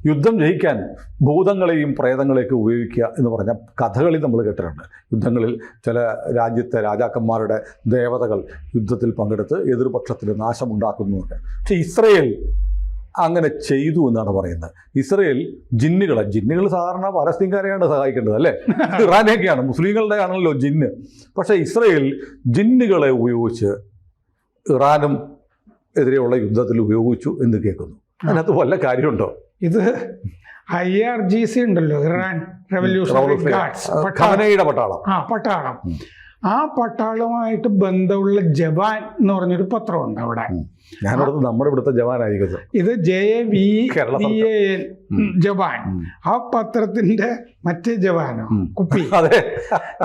യുദ്ധം ജയിക്കാൻ ഭൂതങ്ങളെയും പ്രേതങ്ങളെയൊക്കെ ഉപയോഗിക്കുക എന്ന് പറഞ്ഞ കഥകളിൽ നമ്മൾ കേട്ടിട്ടുണ്ട്. യുദ്ധങ്ങളിൽ ചില രാജ്യത്തെ രാജാക്കന്മാരുടെ ദേവതകൾ യുദ്ധത്തിൽ പങ്കെടുത്ത് എതിർപക്ഷത്തിന് നാശമുണ്ടാക്കുന്നുണ്ട്. പക്ഷേ ഇസ്രയേൽ അങ്ങനെ ചെയ്തു എന്നാണ് പറയുന്നത്. ഇസ്രയേൽ ജിന്നുകൾ സാധാരണ പലസ്തീൻകാരെയാണ് സഹായിക്കേണ്ടത് അല്ലേ, ഇറാനെയൊക്കെയാണ്, മുസ്ലിങ്ങളുടെ ആണല്ലോ ജിന്ന്. പക്ഷേ ഇസ്രയേൽ ജിന്നുകളെ ഉപയോഗിച്ച് ഇറാനും എതിരെയുള്ള യുദ്ധത്തിൽ ഉപയോഗിച്ചു എന്ന് കേൾക്കുന്നു. അതിനകത്ത് വല്ല കാര്യമുണ്ടോ? ഇത് IRGC ഉണ്ടല്ലോ, ഇറാൻ റവല്യൂഷണറി ഗാർഡ്സ് പട്ടാളം. പട്ടാളം. ആ പട്ടാളവുമായിട്ട് ബന്ധമുള്ള ജവാൻ എന്ന് പറഞ്ഞൊരു പത്രമുണ്ട് അവിടെ. ഞാനടുത്ത് നമ്മുടെ ഇവിടുത്തെ ജവാനായിരിക്കും. ഇത് JAVAN ജവാൻ. ആ പത്രത്തിന്റെ മറ്റേ ജവാനോ കുപ്പി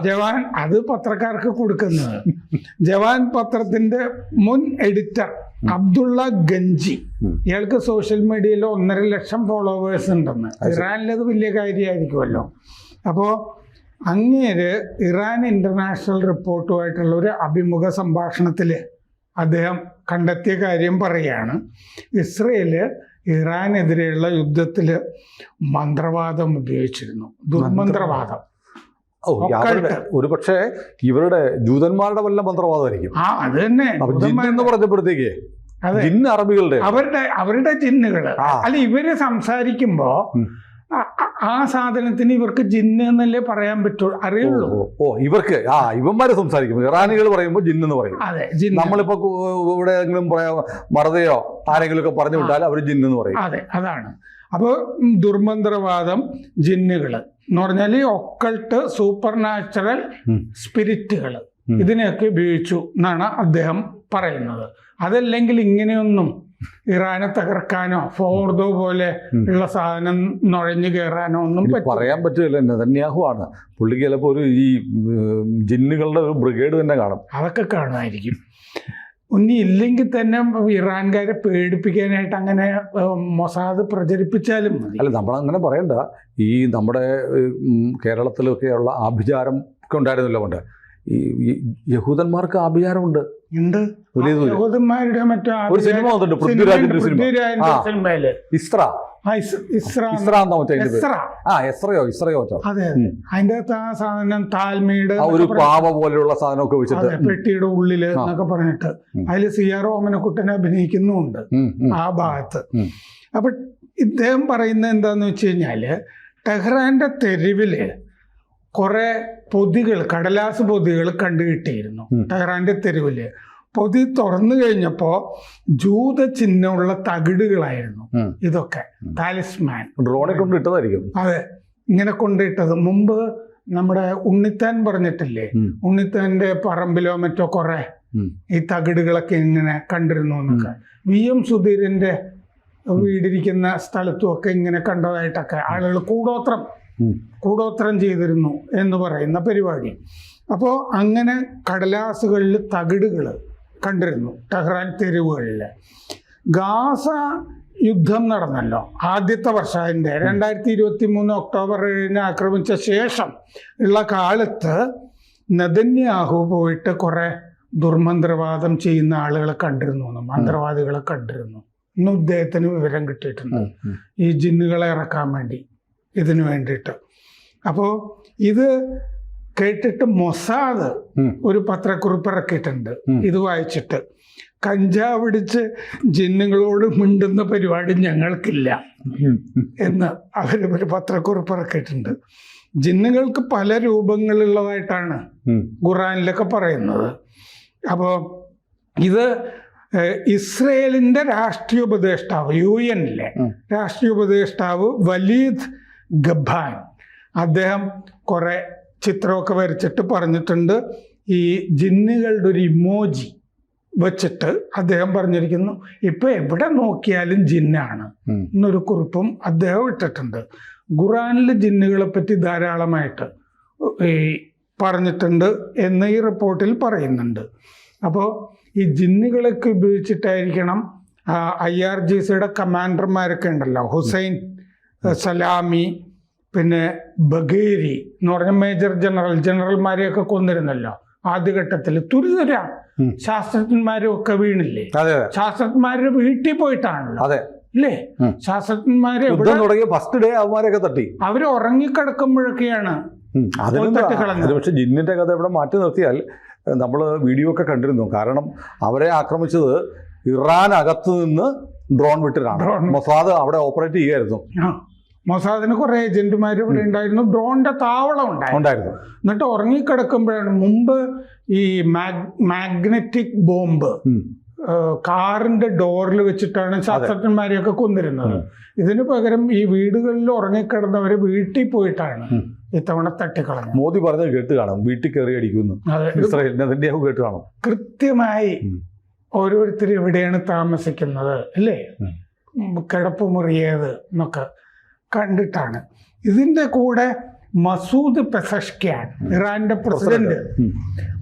ജവാൻ, അത് പത്രക്കാർക്ക് കൊടുക്കുന്നത്. ജവാൻ പത്രത്തിന്റെ മുൻ എഡിറ്റർ അബ്ദുള്ള ഗഞ്ചി, ഇയാൾക്ക് സോഷ്യൽ മീഡിയയിൽ 1.5 ലക്ഷം ഫോളോവേഴ്സ് ഉണ്ടെന്ന്. ഇറാനിലത് വലിയ കാര്യമായിരിക്കുമല്ലോ. അപ്പോൾ അങ്ങേര് ഇറാൻ ഇന്റർനാഷണൽ റിപ്പോർട്ടുമായിട്ടുള്ള ഒരു അഭിമുഖ സംഭാഷണത്തിൽ അദ്ദേഹം കണ്ടെത്തിയ കാര്യം പറയുകയാണ്. ഇസ്രയേല് ഇറാനെതിരെയുള്ള യുദ്ധത്തിൽ മന്ത്രവാദം ഉപയോഗിച്ചിരുന്നു, ദുർമന്ത്രവാദം. ഒരു പക്ഷേ ഇവരുടെ ജൂതന്മാരുടെ വല്ല മന്ത്രവാദമായിരിക്കും. അത് തന്നെ എന്ന് പറഞ്ഞപ്പോഴത്തേക്ക് ജിന്ന് അറബികളുടെ അവരുടെ ജിന്നുകള്. അല്ല, ഇവര് സംസാരിക്കുമ്പോ ആ സാധനത്തിന് ഇവർക്ക് ജിന്ന് എന്നല്ലേ പറയാൻ പറ്റുള്ളൂ, അറിയുള്ളൂ. ഇവർക്ക് ഇവന്മാരെ സംസാരിക്കുമ്പോൾ ഇറാനികൾ പറയുമ്പോൾ ജിന്നെന്ന് പറയും. അതെ, നമ്മളിപ്പോ എവിടെയെങ്കിലും മറതയോ ആരെങ്കിലും ഒക്കെ പറഞ്ഞു വിട്ടാൽ അവർ ജിന്നെന്ന് പറയും. അതെ, അതാണ്. അപ്പോൾ ദുർമന്ത്രവാദം, ജിന്നുകൾ എന്ന് പറഞ്ഞാൽ ഒക്കൾട്ട്, സൂപ്പർ നാച്ചുറൽ സ്പിരിറ്റുകൾ, ഇതിനെയൊക്കെ ഉപയോഗിച്ചു എന്നാണ് അദ്ദേഹം പറയുന്നത്. അതല്ലെങ്കിൽ ഇങ്ങനെയൊന്നും ഇറാനെ തകർക്കാനോ ഫോർദോ പോലെ ഉള്ള സാധനം നുഴഞ്ഞു കയറാനോ ഒന്നും പറയാൻ പറ്റില്ല. നെതന്യാഹു ആണ് പുള്ളിക്ക് ചിലപ്പോൾ ഒരു ഈ ജിന്നുകളുടെ ഒരു ബ്രിഗേഡ് തന്നെ കാണും. അതൊക്കെ കാണുമായിരിക്കും. ഇനി ഇല്ലെങ്കിൽ തന്നെ ഇറാൻകാരെ പേടിപ്പിക്കാനായിട്ട് അങ്ങനെ മൊസാദ് പ്രചരിപ്പിച്ചാലും മതി. അല്ല, നമ്മളങ്ങനെ പറയണ്ട. ഈ നമ്മുടെ കേരളത്തിലൊക്കെയുള്ള ആഭിചാരം ഒക്കെ ഉണ്ടായിരുന്നല്ലോ പണ്ട്. ഈ യഹൂദന്മാർക്ക് ആഭിചാരമുണ്ട്. യഹൂദന്മാരുടെ മറ്റോ ഒരു സിനിമ വന്നിട്ടുണ്ട്, പൃഥ്വിരാജിന്റെ സിനിമയില് അതെ, അതിന്റെ അകത്ത് ആ സാധനം താൽമീട്, ഒരു പാവ പോലെയുള്ള സാധനമൊക്കെ വെച്ചിട്ട് പെട്ടിയുടെ ഉള്ളില് എന്നൊക്കെ പറഞ്ഞിട്ട് അതിൽ CR ഓമനക്കുട്ടനെ അഭിനയിക്കുന്നുണ്ട് ആ ഭാഗത്ത്. അപ്പൊ ഇദ്ദേഹം പറയുന്നത് എന്താന്ന് വെച്ച് കഴിഞ്ഞാല്, ടെഹ്റാന്റെ തെരുവില് കുറെ പൊതികൾ, കടലാസ് പൊതികൾ കണ്ടുകിട്ടിയിരുന്നു. ടെഹ്റാന്റെ തെരുവില് പൊതി തുറന്നു കഴിഞ്ഞപ്പോൾ ജൂത ചിഹ്നമുള്ള തകിടുകളായിരുന്നു ഇതൊക്കെ. താലിസ്മാൻ ഡ്രോണെ കൊണ്ട് ഇട്ടതായിരിക്കും. അതെ, ഇങ്ങനെ കൊണ്ടിട്ടത്. മുമ്പ് നമ്മുടെ ഉണ്ണിത്താൻ പറഞ്ഞിട്ടില്ലേ, ഉണ്ണിത്താന്റെ പറമ്പിലോ മറ്റോ കുറെ ഈ തകിടുകളൊക്കെ ഇങ്ങനെ കണ്ടിരുന്നു എന്നൊക്കെ. VM സുധീരന്റെ വീടിരിക്കുന്ന സ്ഥലത്തും ഒക്കെ ഇങ്ങനെ കണ്ടതായിട്ടൊക്കെ ആളുകൾ കൂടോത്രം ചെയ്തിരുന്നു എന്ന് പറയുന്ന പരിപാടി. അപ്പോൾ അങ്ങനെ കടലാസുകളിൽ തകിടുകൾ കണ്ടിരുന്നു ടെഹ്റാൻ തെരുവുകളിൽ. ഗാസ യുദ്ധം നടന്നല്ലോ ആദ്യത്തെ വർഷം, അതിൻ്റെ 2023 ഒക്ടോബർ 7 ആക്രമിച്ച ശേഷം ഉള്ള കാലത്ത് നെതന്യാഹു പോയിട്ട് കുറെ ദുർമന്ത്രവാദം ചെയ്യുന്ന ആളുകളെ കണ്ടിരുന്നു, മന്ത്രവാദികളെ കണ്ടിരുന്നു. ഇന്ന് ഇദ്ദേഹത്തിന് വിവരം കിട്ടിയിട്ടുണ്ട് ഈ ജിന്നുകളെ ഇറക്കാൻ വേണ്ടി, ഇതിനു വേണ്ടിയിട്ട്. അപ്പോൾ ഇത് കേട്ടിട്ട് മൊസാദ് ഒരു പത്രക്കുറിപ്പ് ഇറക്കിയിട്ടുണ്ട്. ഇത് വായിച്ചിട്ട്, കഞ്ചാവ് പിടിച്ച് ജിന്നുകളോട് മിണ്ടുന്ന പരിപാടി ഞങ്ങൾക്കില്ല എന്ന് അവരൊരു പത്രക്കുറിപ്പ് ഇറക്കിയിട്ടുണ്ട്. ജിന്നുകൾക്ക് പല രൂപങ്ങളുള്ളതായിട്ടാണ് ഖുറാനിലൊക്കെ പറയുന്നത്. അപ്പോൾ ഇത് ഇസ്രയേലിന്റെ രാഷ്ട്രീയ ഉപദേഷ്ടാവ്, UN-ലെ രാഷ്ട്രീയ ഉപദേഷ്ടാവ് വലീദ് ഗബ്ബാൻ, അദ്ദേഹം കുറെ ചിത്രമൊക്കെ വരച്ചിട്ട് പറഞ്ഞിട്ടുണ്ട്. ഈ ജിന്നുകളുടെ ഒരു ഇമോജി വെച്ചിട്ട് അദ്ദേഹം പറഞ്ഞിരിക്കുന്നു, ഇപ്പൊ എവിടെ നോക്കിയാലും ജിന്നാണ് എന്നൊരു കുറിപ്പും അദ്ദേഹം ഇട്ടിട്ടുണ്ട്. ഖുറാനിൽ ജിന്നുകളെ പറ്റി ധാരാളമായിട്ട് ഈ പറഞ്ഞിട്ടുണ്ട് എന്ന് ഈ റിപ്പോർട്ടിൽ പറയുന്നുണ്ട്. അപ്പോൾ ഈ ജിന്നുകളൊക്കെ ഉപയോഗിച്ചിട്ടായിരിക്കണം IRGCയുടെ കമാൻഡർമാരൊക്കെ ഉണ്ടല്ലോ, ഹുസൈൻ സലാമി, പിന്നെ ബഗേരി എന്ന് പറഞ്ഞ മേജർ ജനറൽമാരെയൊക്കെ കൊന്നിരുന്നല്ലോ ആദ്യഘട്ടത്തിൽ. തുരിതുര ശാസ്ത്രജ്ഞന്മാരും ഒക്കെ വീണില്ലേ, ശാസ്ത്രജ്ഞന്മാരുടെ വീട്ടിൽ പോയിട്ടാണല്ലോ അല്ലേ? ശാസ്ത്രജ്ഞന്മാര് യുദ്ധം തുടങ്ങിയ ഫസ്റ്റ് ഡേ അവന്മാരെയൊക്കെ തട്ടി. അവര് ഉറങ്ങിക്കിടക്കുമ്പോഴൊക്കെയാണ് അതിന് പക്ഷെ ജിന്നിന്റെ കഥ ഇവിടെ മാറ്റി നിർത്തിയാൽ നമ്മൾ വീഡിയോ ഒക്കെ കണ്ടിരുന്നു. കാരണം അവരെ ആക്രമിച്ചത് ഇറാനകത്ത് നിന്ന് ഡ്രോൺ വിട്ടിട്ടാണ്. മൊസാദ് അവിടെ ഓപ്പറേറ്റ് ചെയ്യുമായിരുന്നു. മൊസാദിന് കുറെ ഏജന്റുമാർ ഇവിടെ ഉണ്ടായിരുന്നു. ഡ്രോണിന്റെ താവളം ഉണ്ടായിരുന്നു. എന്നിട്ട് ഉറങ്ങിക്കിടക്കുമ്പോഴാണ് മുമ്പ് ഈ മാഗ്നറ്റിക് ബോംബ് കാറിന്റെ ഡോറിൽ വെച്ചിട്ടാണ് ശാസ്ത്രജ്ഞന്മാരെയൊക്കെ കൊന്നിരുന്നത്. ഇതിനു പകരം ഈ വീടുകളിൽ ഉറങ്ങിക്കിടന്നവരെ വീട്ടിൽ പോയിട്ടാണ് ഇത്തവണ തട്ടിക്കളഞ്ഞത്. മോദി പറഞ്ഞത് കേട്ട് കാണും, വീട്ടിൽ കയറി അടിക്കുന്നു ഇസ്രായേലിനെ കേട്ട് കാണും. കൃത്യമായി ഓരോരുത്തർ എവിടെയാണ് താമസിക്കുന്നത് അല്ലേ, കിടപ്പുമുറിയത് എന്നൊക്കെ കണ്ടിട്ടാണ്. ഇതിന്റെ കൂടെ മസൂദ് പെസഷ്കിയാൻ, ഇറാന്റെ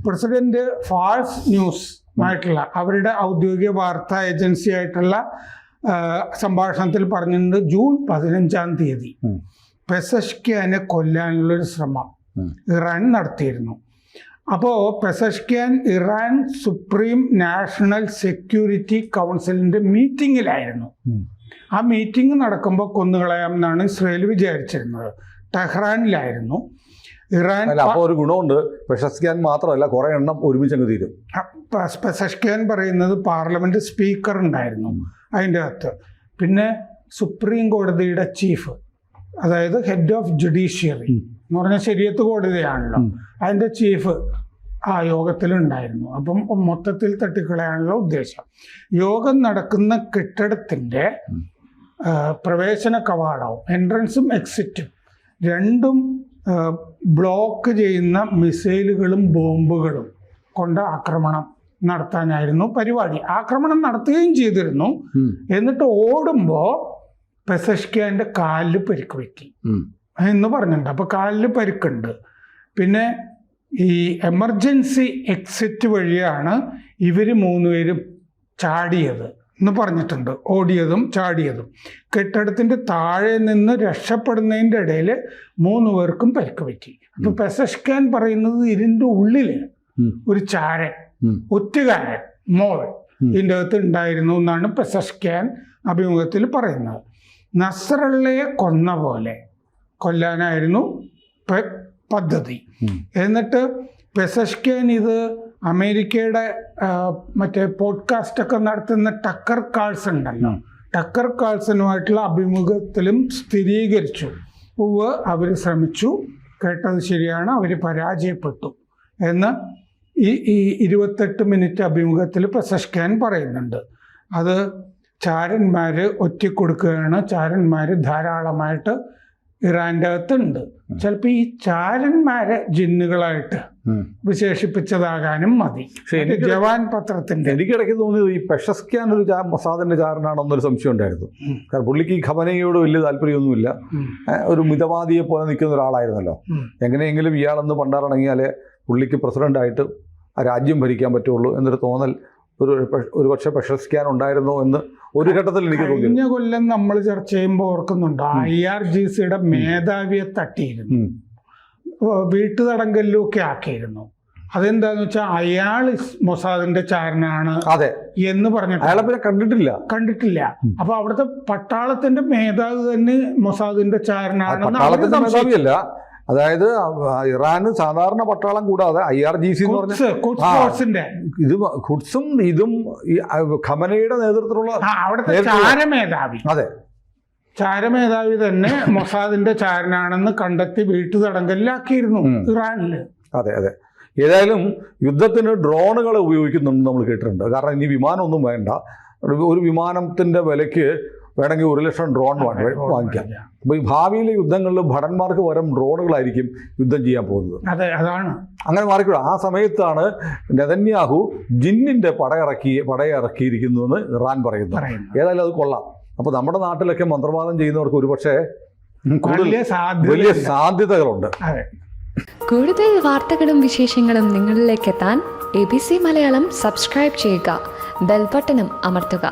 പ്രസിഡന്റ് ഫാൾസ് ന്യൂസ് ആയിട്ടുള്ള അവരുടെ ഔദ്യോഗിക വാർത്താ ഏജൻസി ആയിട്ടുള്ള സംഭാഷണത്തിൽ പറഞ്ഞിട്ടുണ്ട്, ജൂൺ 15-ാം തീയതി പെസഷ്കിയാനെ കൊല്ലാനുള്ളൊരു ശ്രമം ഇറാൻ നടത്തിയിരുന്നു. അപ്പോൾ Pezeshkian Iran supreme national security കൗൺസിലിന്റെ മീറ്റിങ്ങിലായിരുന്നു. ആ മീറ്റിംഗ് നടക്കുമ്പോൾ കൊന്നുകളയാം എന്നാണ് ഇസ്രയേൽ വിചാരിച്ചിരുന്നത്. ടെഹ്റാനിലായിരുന്നു. ഇറാൻ ഒരു ഗുണമുണ്ട്, പെസഷ്കിയാൻ മാത്രമല്ല കുറെ എണ്ണം ഒരുമിച്ച് അങ്ങ് തീരും. പെസഷ്കിയാൻ പറയുന്നത് പാർലമെന്റ് സ്പീക്കർ ഉണ്ടായിരുന്നു അതിൻ്റെ അകത്ത്, പിന്നെ സുപ്രീം കോടതിയുടെ ചീഫ്, അതായത് ഹെഡ് ഓഫ് ജുഡീഷ്യറി എന്ന് പറഞ്ഞാൽ ശരീഅത്ത് കോടതിയാണല്ലോ, അതിൻ്റെ ചീഫ് ആ യോഗത്തിലുണ്ടായിരുന്നു. അപ്പം മൊത്തത്തിൽ തട്ടിക്കളയാനുള്ള ഉദ്ദേശം. യോഗം നടക്കുന്ന കെട്ടിടത്തിൻ്റെ പ്രവേശന കവാടവും എൻട്രൻസും എക്സിറ്റും രണ്ടും ബ്ലോക്ക് ചെയ്യുന്ന മിസൈലുകളും ബോംബുകളും കൊണ്ട് ആക്രമണം നടത്താനായിരുന്നു പരിപാടി. ആക്രമണം നടത്തുകയും ചെയ്തിരുന്നു. എന്നിട്ട് ഓടുമ്പോൾ പെസഷ്കിയാൻ്റെ കാലിൽ പരിക്ക് പറ്റി എന്ന് പറഞ്ഞിട്ടുണ്ട്. അപ്പോൾ കാലിൽ പരിക്കുണ്ട്. പിന്നെ ഈ എമർജൻസി എക്സിറ്റ് വഴിയാണ് ഇവർ 3 പേരും ചാടിയത് എന്ന് പറഞ്ഞിട്ടുണ്ട്. ഓടിയതും ചാടിയതും. കെട്ടിടത്തിൻ്റെ താഴെ നിന്ന് രക്ഷപ്പെടുന്നതിൻ്റെ ഇടയിൽ 3 പേർക്കും പരിക്ക് പറ്റി. അപ്പോൾ പെസഷ്കിയാൻ പറയുന്നത് ഇതിൻ്റെ ഉള്ളിൽ ഒരു ചാരൻ, ഒറ്റുകാരൻ, മോൾ ഇതിൻ്റെ അകത്ത് ഉണ്ടായിരുന്നു എന്നാണ് പെസഷ്കിയാൻ അഭിമുഖത്തിൽ പറയുന്നത്. നസ്രള്ളയെ കൊന്ന പോലെ കൊല്ലാനായിരുന്നു പദ്ധതി. എന്നിട്ട് പെസഷ്കിയാൻ ഇത് അമേരിക്കയുടെ മറ്റേ പോഡ്കാസ്റ്റൊക്കെ നടത്തുന്ന ടക്കർ കാൾസൺ ഉണ്ടല്ലോ, ടക്കർ കാൾസനുമായിട്ടുള്ള അഭിമുഖത്തിലും സ്ഥിരീകരിച്ചു. അവർ ശ്രമിച്ചു, കേട്ടത് ശരിയാണ്, അവർ പരാജയപ്പെട്ടു എന്ന് ഈ 28 മിനിറ്റ് അഭിമുഖത്തിൽ പെസഷ്കിയാൻ പറയുന്നുണ്ട്. അത് ചാരന്മാർ ഒറ്റിക്കൊടുക്കുകയാണ്. ചാരന്മാർ ധാരാളമായിട്ട് ഇറാൻ്റെ അകത്തുണ്ട്. ചിലപ്പോൾ ഈ ചാരന്മാരെ ജിന്നുകളായിട്ട് വിശേഷിപ്പിച്ചതാകാനും മതി. ജവാൻ പത്രത്തിന്റെ എനിക്കിടയ്ക്ക് തോന്നിയത് ഈ പെസഷ്കിയാൻ ഒരു മൊസാദിന്റെ ചാരനാണെന്നൊരു സംശയം ഉണ്ടായിരുന്നു. കാരണം പുള്ളിക്ക് ഈ ഖമനയോട് വലിയ താല്പര്യമൊന്നുമില്ല. ഒരു മിതവാദിയെ പോലെ നിൽക്കുന്ന ഒരാളായിരുന്നല്ലോ. എങ്ങനെയെങ്കിലും ഇയാളെന്ന് പണ്ടാറിറങ്ങിയാലേ പുള്ളിക്ക് പ്രസിഡന്റായിട്ട് ആ രാജ്യം ഭരിക്കാൻ പറ്റുള്ളൂ എന്നൊരു തോന്നൽ ഒരു പക്ഷേ പെസഷ്കിയാൻ ഉണ്ടായിരുന്നോ എന്ന് ഒരു ഘട്ടത്തിൽ എനിക്ക് തോന്നി. കഴിഞ്ഞ കൊല്ലം നമ്മൾ ചർച്ച ചെയ്യുമ്പോൾ ഓർക്കുന്നുണ്ട്, IRGCയുടെ മേധാവിയെ തട്ടിയിരുന്നു, വീട്ടുതടങ്കലിലും ഒക്കെ ആക്കിയിരുന്നു. അതെന്താന്ന് വെച്ചാൽ അയാൾ മൊസാദിന്റെ ചാരനാണ് എന്ന് പറഞ്ഞിട്ട് അയാളെ പിന്നെ കണ്ടിട്ടില്ല. അപ്പൊ അവിടുത്തെ പട്ടാളത്തിന്റെ മേധാവി തന്നെ മൊസാദിന്റെ ചാരനാണെന്ന്. അതായത് ഇറാന് സാധാരണ പട്ടാളം കൂടാതെ IRGC എന്ന് പറഞ്ഞ ഇത് ഖുദ്സും ഇതും ഈ ഖമനയുടെ നേതൃത്വത്തിലുള്ള അവിടുത്തെ ചാരമേധാവി, ചാരമേധാവി തന്നെ മൊസാദിന്റെ ചാരനാണെന്ന് കണ്ടെത്തി വീട്ടുതടങ്കലിലാക്കിയിരുന്നു ഇറാനില്. അതെ. ഏതായാലും യുദ്ധത്തിന് ഡ്രോണുകൾ ഉപയോഗിക്കുന്നുണ്ട് നമ്മൾ കേട്ടിട്ടുണ്ട്. കാരണം ഇനി വിമാനമൊന്നും വേണ്ട, ഒരു വിമാനത്തിന്റെ വിലയ്ക്ക് വേണമെങ്കിൽ 1 ലക്ഷം ഡ്രോൺ വാങ്ങിക്കാം. അപ്പോൾ ഈ ഭാവിയിലെ യുദ്ധങ്ങളിൽ ഭടന്മാർക്ക് പകരം ഡ്രോണുകളായിരിക്കും യുദ്ധം ചെയ്യാൻ പോകുന്നത്. അതാണ് അങ്ങനെ മാറിക്കൂടാ. ആ സമയത്താണ് നെതന്യാഹു ജിന്നിന്റെ പടയിറക്കിയിരിക്കുന്നുവെന്ന് ഇറാൻ പറയുന്നു. ഏതായാലും അത് കൊള്ളാം. അപ്പോൾ നമ്മുടെ നാട്ടിലൊക്കെ മന്ത്രവാദം ചെയ്യുന്നവർക്ക് ഒരുപക്ഷെ വലിയ സാധ്യതകളുണ്ട്. കൂടുതൽ വാർത്തകളും വിശേഷങ്ങളും നിങ്ങളിലേക്ക് എത്താൻ ABC മലയാളം സബ്സ്ക്രൈബ് ചെയ്യുക, ബെൽ ബട്ടണും അമർത്തുക.